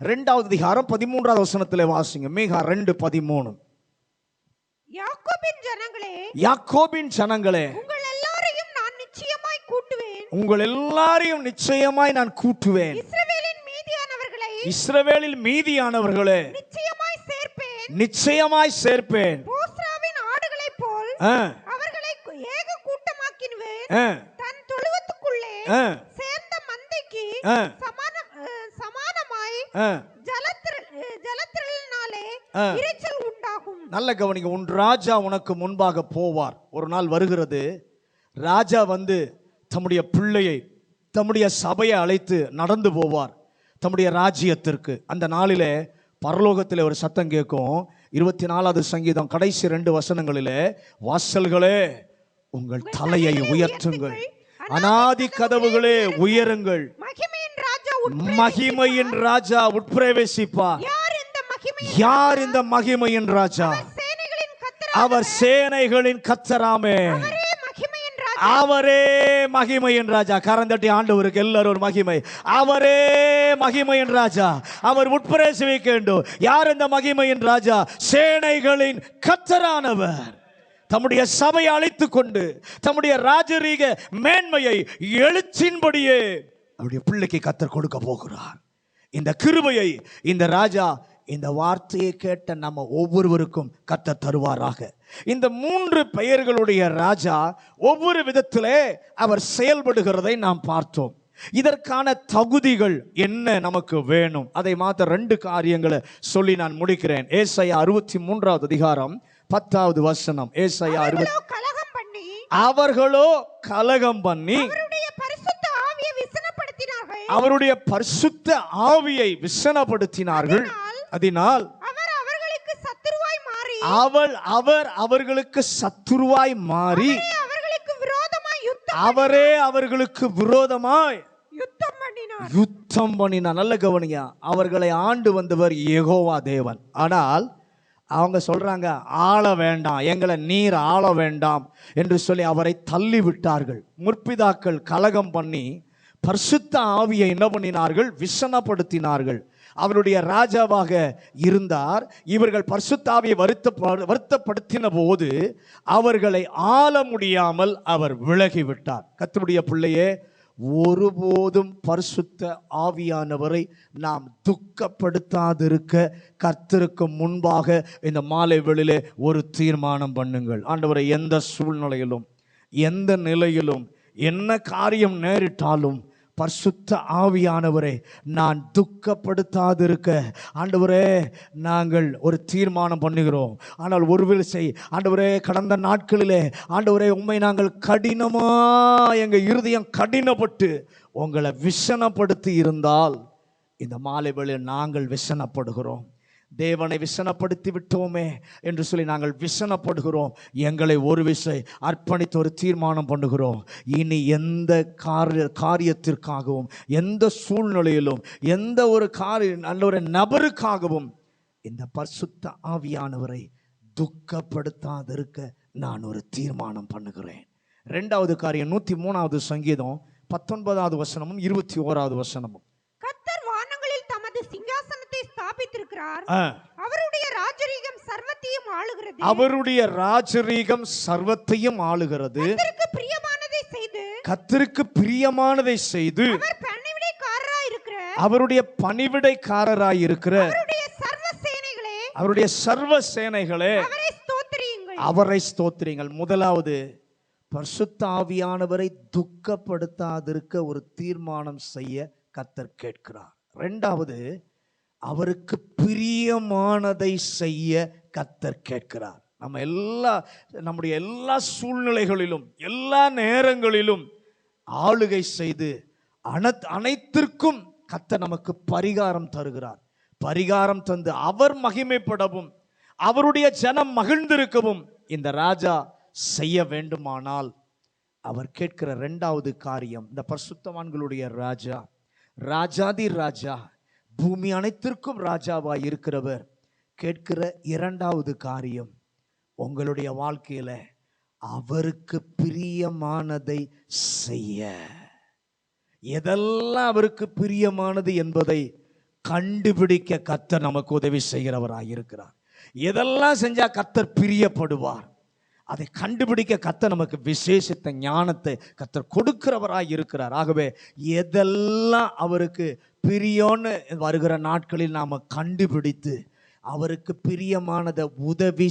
2வது அதிகாரம் 13வது வசனத்திலே வாசிங்க. மீகா 2:13. யாக்கோபின் ஜனங்களே, யாக்கோபின் ஜனங்களே, உங்கள் எல்லாரையும் நான் நிச்சயமாய் கூட்டுவேன். உங்கள் எல்லாரையும் நிச்சயமாய் நான் கூட்டுவேன். இஸ்ரவேலின் மீதியானவர்களை, இஸ்ரவேலில் மீதியானவர்களே நிச்சயமாய் சேர்ப்பேன். நிச்சயமாய் சேர்ப்பேன். போஸ்ராவின் ஆடுகளைப் போல் அவர்களை ஏக கூட்டமாக்கினுவேன். தன் தொழுவத்துக்குள்ளே சேர்ந்த மந்தைக்கு சமானமாய் ஜலத்திரளினாலே இரைச்சல் உண்டாகும். நல்ல கவனிங்க. உன் ராஜா உனக்கு முன்பாக போவார். ஒரு நாள் வருகிறது, ராஜா வந்து தம்முடைய பிள்ளையை, தம்முடைய சபையை அழைத்து நடந்து போவார் தம்முடைய ராஜ்யத்திற்கு. அந்த நாளிலே பரலோகத்திலே ஒரு சத்தம் கேட்கும். 24வது சங்கீதம் கடைசி 2 வசனங்களிலே, வாசல்களே உங்கள் தலையை உயர்த்துங்கள், அநாதி கதவுகளே உயருங்கள், மகிமையின் ராஜா உட்பிரவேசிப்பார். யார் இந்த மகிமையின் ராஜா? அவர் சேனைகளின் கர்த்தராமே, அவரே மகிமையின் ராஜா. கரந்தட்டி ஆண்டவருக்கு எல்லாரும் ஒரு மகிமை. அவரே மகிமையின் ராஜா, அவர் உட்பிரவேசிக்க வேண்டும். யார் இந்த மகிமையின் ராஜா? சேனைகளின் கர்த்தரானவர் தம்முடைய சபையை அழைத்துக் கொண்டு தம்முடைய ராஜரீக மேன்மையை எழுச்சின்படியே அவருடைய பிள்ளைக்கு கர்த்தர் கொடுக்க போகிறார். இந்த கிருபையை இந்த ராஜா, இந்த வார்த்தையை கேட்ட நம்ம ஒவ்வொருவருக்கும் கர்த்தர் தருவாராக. இந்த 3 பெயர்களுடைய ராஜா ஒவ்வொரு விதத்திலே அவர் செயல்படுகிறதை நாம் பார்த்தோம். இதற்கான தகுதிகள் என்ன நமக்கு வேணும்? அதை மாத்த 2 காரியங்களை சொல்லி நான் முடிக்கிறேன். ஏசாயா 63வது அதிகாரம் 10வது வசனம். ஏசாயா 60. அவர்களோ கலகம் பண்ணி அவருடைய பரிசுத்த ஆவியை விசனப்படுத்தினார்கள். அதனால் அவர் அவர்களுக்கு சத்துருவாய் மாறி அவரே அவர்களுக்கு விரோதமாய் யுத்தம் பண்ணினார். நல்ல கவனியா, அவர்களை ஆண்டு வந்தவர் யெகோவா தேவன். ஆனால் அவங்க சொல்றாங்க, ஆள வேண்டாம், எங்களை நீர் ஆள வேண்டாம் என்று சொல்லி அவரை தள்ளி விட்டார்கள். முற்பிதாக்கள் கலகம் பண்ணி பரிசுத்த ஆவியை என்ன பண்ணினார்கள்? விசனப்படுத்தினார்கள். அவருடைய ராஜாவாக இருந்தார். இவர்கள் பரிசுத்த ஆவியை வருத்தப்படுத்தின போது அவர்களை ஆள முடியாமல் அவர் விலகிவிட்டார். கர்த்தருடைய பிள்ளையே, ஒருபோதும் பரிசுத்த ஆவியானவரை நாம் துக்கப்படுத்தாதிருக்க கர்த்தருக்கு முன்பாக இந்த மாலை வேளையிலே ஒரு தீர்மானம் பண்ணுங்கள். ஆண்டவரை, எந்த சூழ்நிலையிலும் எந்த நிலையிலும் என்ன காரியம் நேரிட்டாலும் பரிசுத்த ஆவியானவரை நான் துக்கப்படுத்தாதிருக்க ஆண்டவரே நாங்கள் ஒரு தீர்மானம் பண்ணுகிறோம். ஆனால் ஒருவேளை ஆண்டவரே, கடந்த நாட்களிலே ஆண்டவரே உம்மை நாங்கள் எங்கள் இருதயம் கடினப்பட்டு உங்களை விசனப்படுத்தி இருந்தால் இந்த மாலை வேளையில் நாங்கள் விசனப்படுகிறோம். தேவனை விசனப்படுத்தி விட்டோமே என்று சொல்லி நாங்கள் விசனப்படுகிறோம். எங்களை ஒரு விசை அர்ப்பணித்து ஒரு தீர்மானம் பண்ணுகிறோம். இனி எந்த காரியத்திற்காகவும் எந்த சூழ்நிலையிலும் எந்த ஒரு நல்ல ஒரு நபருக்காகவும் இந்த பரிசுத்த ஆவியானவரை துக்கப்படுத்தாதிருக்க நான் ஒரு தீர்மானம் பண்ணுகிறேன். 2வது காரியம் 103வது சங்கீதம் 19வது வசனமும் 21வது வசனமும். கர்த்தர் வானங்களில் தமது சிங்காசனத்தை ஸ்தாபித்திருக்கிறார். அவருடைய ராஜரீகம் சர்வத்தையும் ஆளுகிறது. அவருடைய ராஜரீகம் சர்வத்தையும் ஆளுகிறது. கர்த்தருக்கு பிரியமானதை செய்து கர்த்தருக்கு பிரியமானதை செய்து அவருடைய பணிவிடைக்காரராய் இருக்கிற அவருடைய சர்வ சேனைகளே அவரை ஸ்தோத்திரியுங்கள். முதலாவது, பரிசுத்த ஆவியானவரை துக்கப்படுத்தாதிருக்க ஒரு தீர்மானம் செய்ய கர்த்தர் கேட்கிறார். 2வது, அவருக்கு பிரியமானதை செய்ய கர்த்தர் கேட்கிறார். நம்முடைய எல்லா சூழ்நிலைகளிலும் எல்லா நேரங்களிலும் ஆளுகை செய்து அனைத்திற்கும் கர்த்தர் நமக்கு பரிகாரம் தருகிறார். பரிகாரம் தந்து அவர் மகிமைப்படவும் அவருடைய ஜனம் மகிழ்ந்திருக்கவும் இந்த ராஜா செய்ய வேண்டுமானால் அவர் கேட்கிற 2வது காரியம், இந்த பரிசுத்தவான்களுடைய ராஜா, ராஜாதி ராஜா, பூமி அனைத்திற்கும் ராஜாவாய் இருக்கிறவர் கேட்கிற 2வது காரியம், உங்களுடைய வாழ்க்கையில அவருக்கு பிரியமானதை செய்ய, எதெல்லாம் அவருக்கு பிரியமானது என்பதை கண்டுபிடிக்க கர்த்தர் நமக்கு உதவி செய்கிறவராய் இருக்கிறார். எதெல்லாம் செஞ்சா கர்த்தர் பிரியப்படுவார், அதை கண்டுபிடிக்க கர்த்தர் நமக்கு விசேஷித்த ஞானத்தை கர்த்தர் கொடுக்கிறவராய் இருக்கிறார். ஆகவே எதெல்லாம் அவருக்கு பிரியம்னு வருகிற நாட்களில் நாம் கண்டுபிடித்து அவருக்கு பிரியமானதை உதவி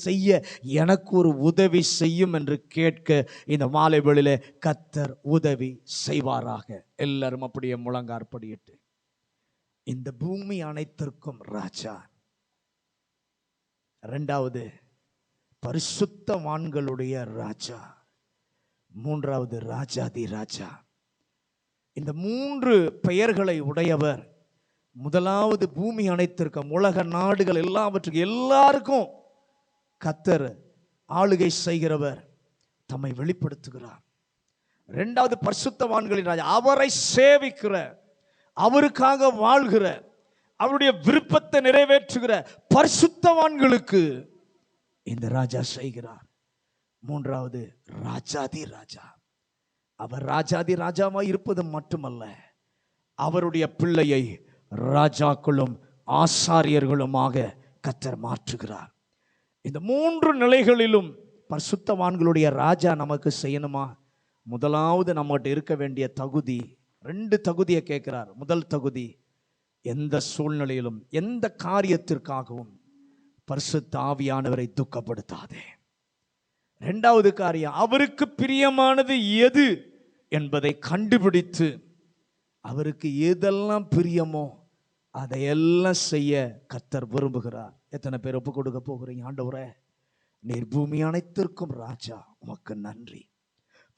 செய்ய எனக்கு ஒரு உதவி செய்யும் என்று கேட்க இந்த மாலை வேளையிலே கர்த்தர் உதவி செய்வாராக. எல்லாரும் அப்படியே முழங்காற்படியிட்டு, இந்த பூமி அனைத்திற்கும் ராஜா, இரண்டாவது பரிசுத்தவான்களுடைய ராஜா, மூன்றாவது ராஜாதி ராஜா. இந்த மூன்று பெயர்களை உடையவர். முதலாவது பூமி அனைத்திற்கும், உலக நாடுகள் எல்லாவற்றுக்கும், எல்லாருக்கும் கர்த்தர் ஆளுகை செய்கிறவர், தம்மை வெளிப்படுத்துகிறார். இரண்டாவது பரிசுத்தவான்களின் ராஜா, அவரை சேவிக்கிற, அவருக்காக வாழ்கிற, அவருடைய விருப்பத்தை நிறைவேற்றுகிற பரிசுத்தவான்களுக்கு இந்த ராஜா செய்கிறார். மூன்றாவது ராஜாதி ராஜா, அவர் ராஜாதி ராஜாவாய் இருப்பது மட்டுமல்ல, அவருடைய பிள்ளையை ராஜாக்களும் ஆசாரியர்களுமாக கர்த்தர் மாற்றுகிறார். இந்த மூன்று நிலைகளிலும் பரிசுத்தவான்களுடைய ராஜா நமக்கு செய்யணுமா? முதலாவது நம்மகிட்ட இருக்க வேண்டிய தகுதி, ரெண்டு தகுதியை கேட்கிறார். முதல் தகுதி, எந்த சூழ்நிலையிலும் எந்த காரியத்திற்காகவும் பரிசுத்த ஆவியானவரை துக்கப்படுத்தாதே. இரண்டாவது காரியம், அவருக்கு பிரியமானது எது என்பதை கண்டுபிடித்து அவருக்கு எதெல்லாம் பிரியமோ அதையெல்லாம் செய்ய கர்த்தர் விரும்புகிறார். எத்தனை பேர் ஒப்பு கொடுக்க போகிறீங்க? ஆண்டவரே, நீர் பூமி அனைத்திற்கும் ராஜா, உமக்கு நன்றி.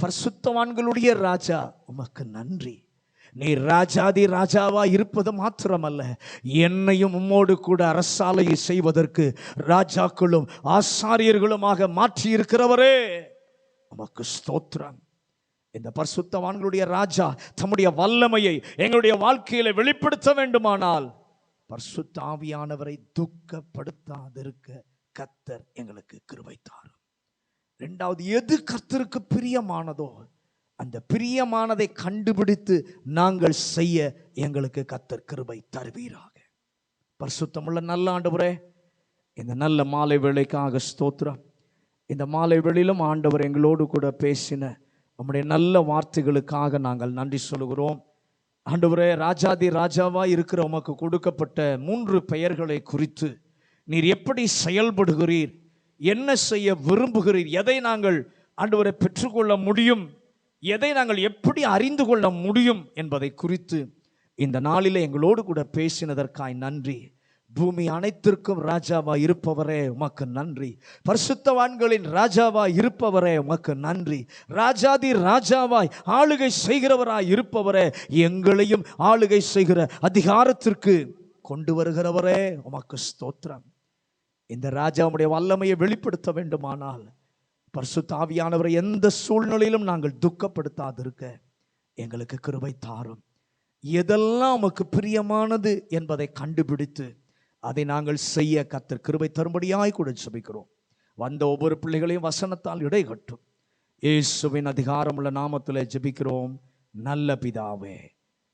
பரிசுத்தவான்களுடைய ராஜா, உமக்கு நன்றி. நீர் ராஜாதி ராஜாவா இருப்பது மாத்திரமல்ல, என்னையும் உம்மோடு கூட அரசாலையை செய்வதற்கு ராஜாக்களும் ஆசாரியர்களுமாக மாற்றி இருக்கிறவரே, உமக்கு ஸ்தோத்திரம். இந்த பரிசுத்தவான்களுடைய ராஜா தம்முடைய வல்லமையை எங்களுடைய வாழ்க்கையில வெளிப்படுத்த வேண்டுமானால் பரிசுத்த ஆவியானவரை துக்கப்படுத்தாதிருக்க கர்த்தர் எங்களுக்கு கிருபை தாரும். இரண்டாவது, எது கர்த்தருக்கு பிரியமானதோ அந்த பிரியமானதை கண்டுபிடித்து நாங்கள் செய்ய எங்களுக்கு கர்த்தர் கிருபை தருவீராக. பரிசுத்தமுள்ள நல்ல ஆண்டவரே, இந்த நல்ல மாலை வேளைக்காக ஸ்தோத்திரம். இந்த மாலை வேளையிலும் ஆண்டவர் எங்களோடு கூட பேசின நம்முடைய நல்ல வார்த்தைகளுக்காக நாங்கள் நன்றி சொல்கிறோம். ஆண்டவரே, ராஜாதி ராஜாவா இருக்கிற உமக்கு கொடுக்கப்பட்ட மூன்று பெயர்களை குறித்து நீர் எப்படி செயல்படுகிறீர், என்ன செய்ய விரும்புகிறீர், எதை நாங்கள் ஆண்டவரை பெற்றுக்கொள்ள முடியும், எதை நாங்கள் எப்படி அறிந்து கொள்ள முடியும் என்பதை குறித்து இந்த நாளிலே எங்களோடு கூட பேசினதற்காய் நன்றி. பூமி அனைத்திற்கும் ராஜாவா இருப்பவரே உமக்கு நன்றி. பரிசுத்தவான்களின் ராஜாவா இருப்பவரே உமக்கு நன்றி. ராஜாதி ராஜாவாய் ஆளுகை செய்கிறவராய் இருப்பவரே, எங்களையும் ஆளுகை செய்கிற அதிகாரத்திற்கு கொண்டு வருகிறவரே உமக்கு ஸ்தோத்திரம். இந்த ராஜாவுடைய வல்லமையை வெளிப்படுத்த வேண்டுமானால் பரிசுத்த ஆவியானவரை எந்த சூழ்நிலையிலும் நாங்கள் துக்கப்படுத்தாதிருக்க எங்களுக்கு கிருபை தாரும். எதெல்லாம் உமக்கு பிரியமானது என்பதை கண்டுபிடித்து அதை நாங்கள் செய்ய கர்த்தர் கிருபை தரும்படியாய் கூட ஜெபிக்கிறோம். வந்த ஒவ்வொரு பிள்ளைகளையும் வசனத்தால் இடைகட்டும். இயேசுவின் அதிகாரமுள்ள நாமத்திலே ஜெபிக்கிறோம் நல்ல பிதாவே,